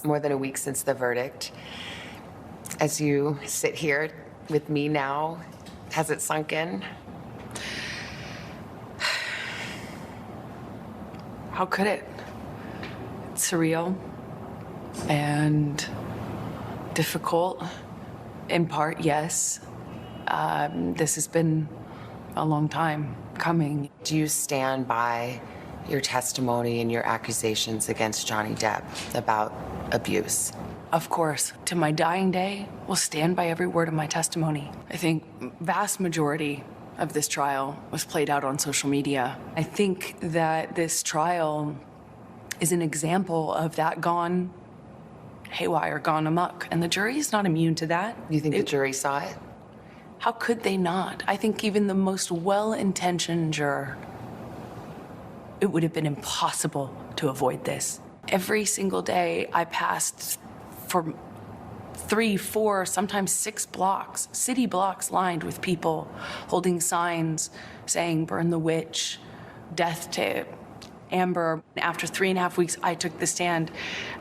more than a week since the verdict. As you sit here with me now, has it sunk in? How could it? It's surreal and difficult. In part, yes. This has been a long time coming. Do you stand by your testimony and your accusations against Johnny Depp about abuse? Of course, to my dying day, will stand by every word of my testimony. I think vast majority of this trial was played out on social media. I think that this trial is an example of that gone haywire, gone amok, and the jury is not immune to that. You think the jury saw it? How could they not? I think even the most well-intentioned juror, it would have been impossible to avoid this. Every single day I passed for 3, 4, sometimes 6 blocks, city blocks lined with people holding signs saying, "Burn the witch," "Death to Amber." After 3.5 weeks, I took the stand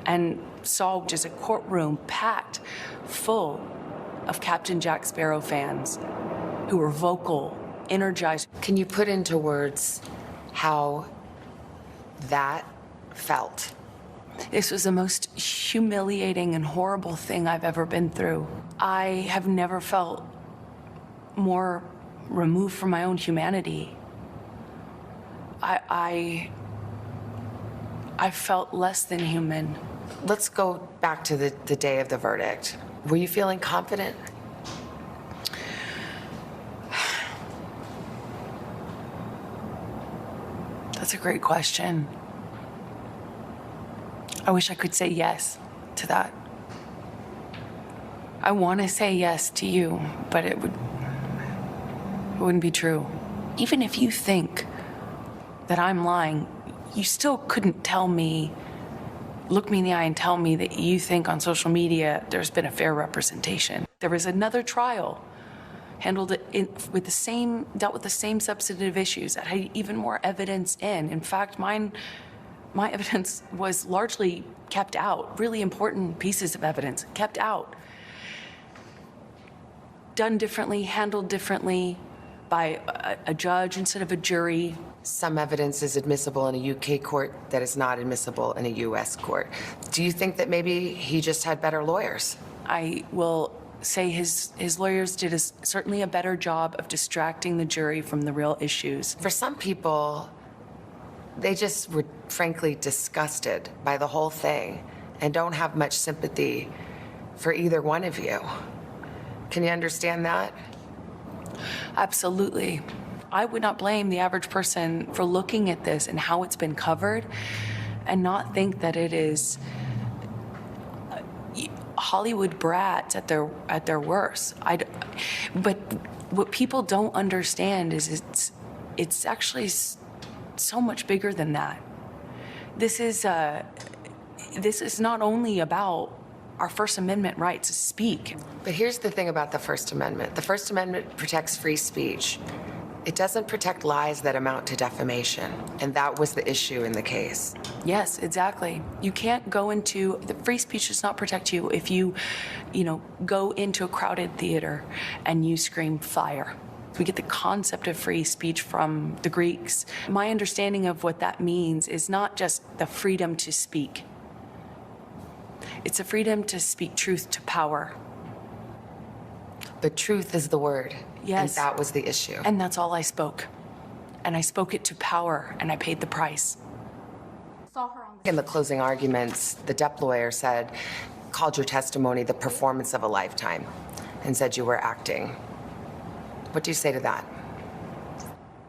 and saw just a courtroom packed full of Captain Jack Sparrow fans who were vocal, energized. Can you put into words how that felt? This was the most humiliating and horrible thing I've ever been through. I have never felt more removed from my own humanity. I felt less than human. Let's go back to the day of the verdict. Were you feeling confident? That's a great question. I wish I could say yes to that. I want to say yes to you, but it wouldn't be true. Even if you think that I'm lying, you still couldn't look me in the eye and tell me that you think on social media there's been a fair representation. There was another trial dealt with the same substantive issues that had even more evidence in. In fact, my evidence was largely kept out, really important pieces of evidence kept out. Done differently, handled differently by a judge instead of a jury. Some evidence is admissible in a UK court that is not admissible in a US court. Do you think that maybe he just had better lawyers? I will say his lawyers did certainly a better job of distracting the jury from the real issues. For some people, they just were frankly disgusted by the whole thing and don't have much sympathy for either one of you. Can you understand that? Absolutely. I would not blame the average person for looking at this and how it's been covered and not think that it is Hollywood brats at their worst. But what people don't understand is it's actually so much bigger than that. This is not only about our First Amendment right to speak. But here's the thing about the First Amendment. The First Amendment protects free speech. It doesn't protect lies that amount to defamation, and that was the issue in the case. Yes, exactly. You can't go into, the free speech does not protect you if you go into a crowded theater and you scream fire. We get the concept of free speech from the Greeks. My understanding of what that means is not just the freedom to speak. It's a freedom to speak truth to power. But truth is the word. Yes. And that was the issue. And that's all I spoke. And I spoke it to power, and I paid the price. In the closing arguments, the Depp lawyer called your testimony the performance of a lifetime and said you were acting. What do you say to that?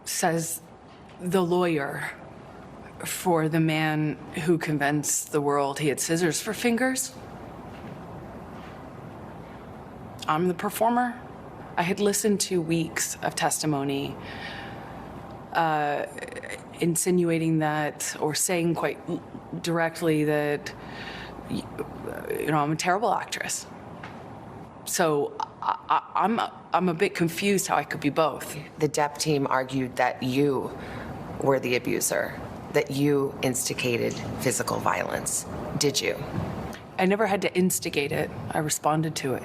Says the lawyer for the man who convinced the world he had scissors for fingers. I'm the performer. I had listened to weeks of testimony insinuating that, or saying quite directly that, I'm a terrible actress. So I'm a bit confused how I could be both. The Depp team argued that you were the abuser, that you instigated physical violence. Did you? I never had to instigate it. I responded to it.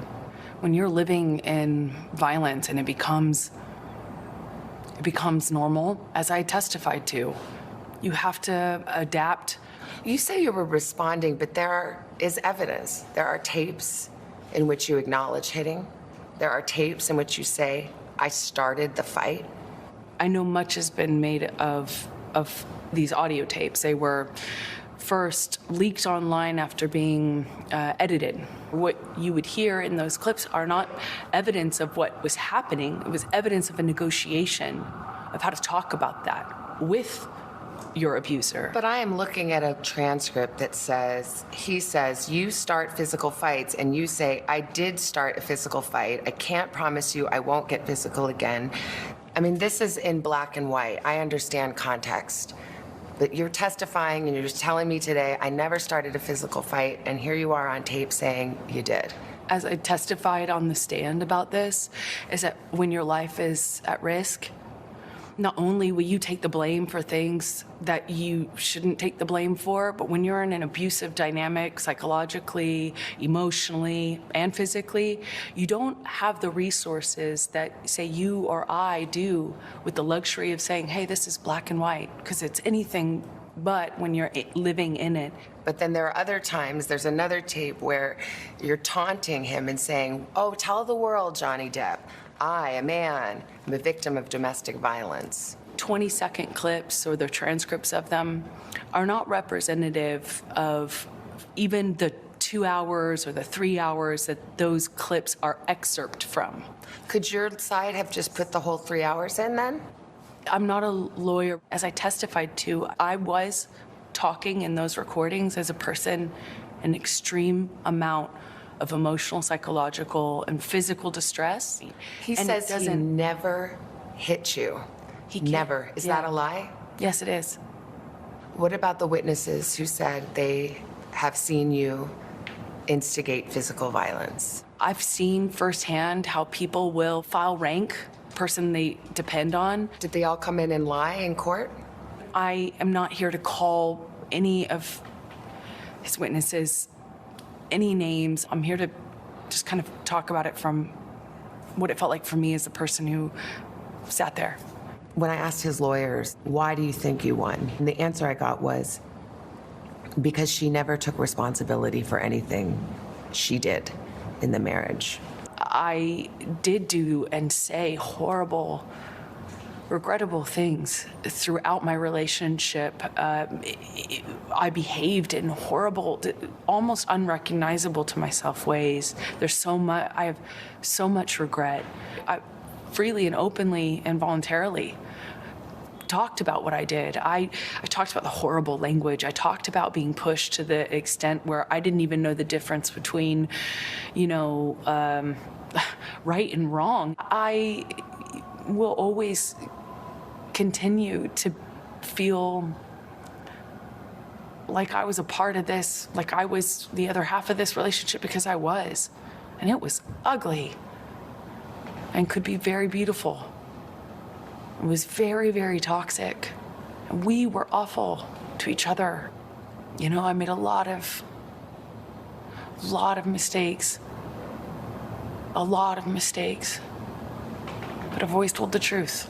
When you're living in violence and it becomes normal, as I testified to, you have to adapt. You say you were responding, but there is evidence. There are tapes in which you acknowledge hitting. There are tapes in which you say, I started the fight. I know much has been made of these audio tapes. They were first leaked online after being edited. What you would hear in those clips are not evidence of what was happening. It was evidence of a negotiation of how to talk about that with your abuser. But I am looking at a transcript that says, he says, you start physical fights, and you say, I did start a physical fight. I can't promise you I won't get physical again. I mean, this is in black and white. I understand context. But you're testifying and you're just telling me today, I never started a physical fight, and here you are on tape saying you did. As I testified on the stand about this, is that when your life is at risk, not only will you take the blame for things that you shouldn't take the blame for, but when you're in an abusive dynamic, psychologically, emotionally, and physically, you don't have the resources that, say, you or I do with the luxury of saying, hey, this is black and white, because it's anything but when you're living in it. But then there are other times, there's another tape where you're taunting him and saying, oh, tell the world, Johnny Depp, I, a man, am a victim of domestic violence. 20-second clips or the transcripts of them are not representative of even the 2 hours or the 3 hours that those clips are excerpt from. Could your side have just put the whole 3 hours in then? I'm not a lawyer. As I testified to, I was talking in those recordings as a person in extreme amount of emotional, psychological, and physical distress. He says he never hit you. He can't. Never. Is that a lie? Yes, it is. What about the witnesses who said they have seen you instigate physical violence? I've seen firsthand how people will file rank the person they depend on. Did they all come in and lie in court? I am not here to call any of his witnesses any names. I'm here to just kind of talk about it from what it felt like for me as the person who sat there. When I asked his lawyers, why do you think you won? And the answer I got was, because she never took responsibility for anything she did in the marriage. I did do and say horrible, regrettable things throughout my relationship. I behaved in horrible, almost unrecognizable to myself ways. There's so much, I have so much regret. I freely and openly and voluntarily talked about what I did. I talked about the horrible language. I talked about being pushed to the extent where I didn't even know the difference between, right and wrong. I will always continue to feel like I was a part of this, like I was the other half of this relationship, because I was. And it was ugly and could be very beautiful. It was very, very toxic. And we were awful to each other. I made a lot of mistakes. A lot of mistakes. But I've always told the truth.